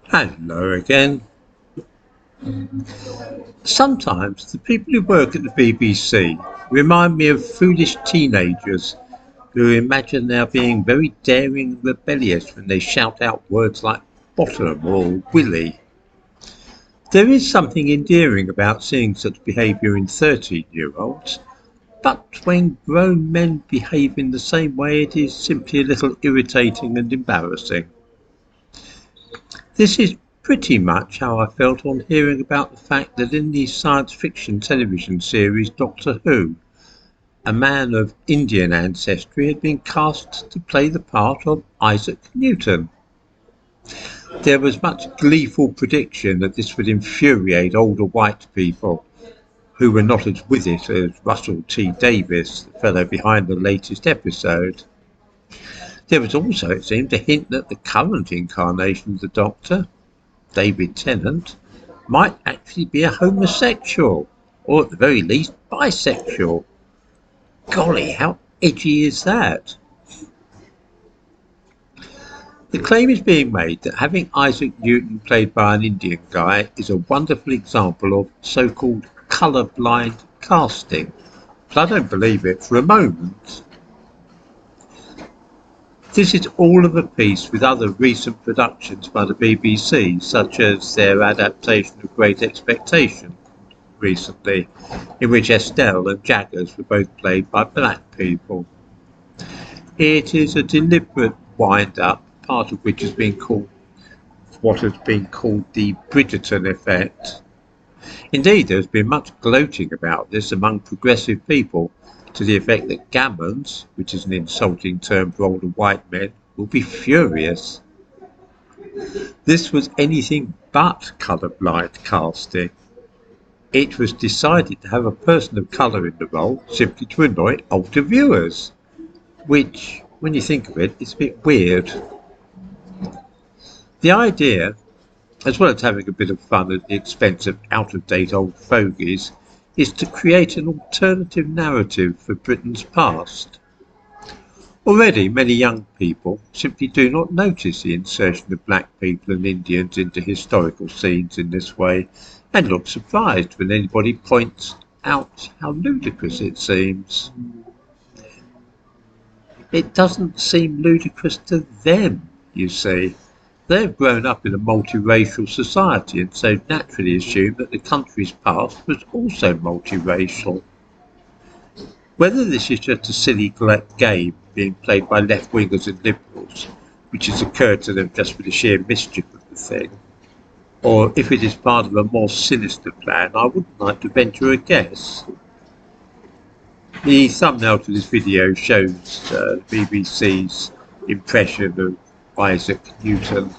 Hello again. Sometimes the people who work at the BBC remind me of foolish teenagers who imagine they are being very daring and rebellious when they shout out words like bottom or willy. There is something endearing about seeing such behaviour in 13-year-olds, but when grown men behave in the same way it is simply a little irritating and embarrassing. This is pretty much how I felt on hearing about the fact that in the science fiction television series Doctor Who, a man of Indian ancestry had been cast to play the part of Isaac Newton. There was much gleeful prediction that this would infuriate older white people who were not as with it as Russell T Davies, the fellow behind the latest episode. There was also, it seemed, a hint that the current incarnation of the Doctor, David Tennant, might actually be a homosexual, or at the very least bisexual. Golly, how edgy is that? The claim is being made that having Isaac Newton played by an Indian guy is a wonderful example of so-called colour-blind casting, but I don't believe it for a moment. This is all of a piece with other recent productions by the BBC, such as their adaptation of Great Expectations recently, in which Estelle and Jaggers were both played by black people. It is a deliberate wind-up, part of which has been called what has been called the Bridgerton effect. Indeed, there has been much gloating about this among progressive people, to the effect that gammons, which is an insulting term for older white men, will be furious. This was anything but colour-blind casting. It was decided to have a person of colour in the role simply to annoy older viewers, which, when you think of it, is a bit weird. The idea, as well as having a bit of fun at the expense of out-of-date old fogies, is to create an alternative narrative for Britain's past. Already many young people simply do not notice the insertion of black people and Indians into historical scenes in this way, and look surprised when anybody points out how ludicrous it seems. It doesn't seem ludicrous to them, you see. They've grown up in a multiracial society and so naturally assume that the country's past was also multiracial. Whether this is just a silly game being played by left-wingers and liberals, which has occurred to them just for the sheer mischief of the thing, or if it is part of a more sinister plan, I wouldn't like to venture a guess. The thumbnail to this video shows BBC's impression of Isaac Newton.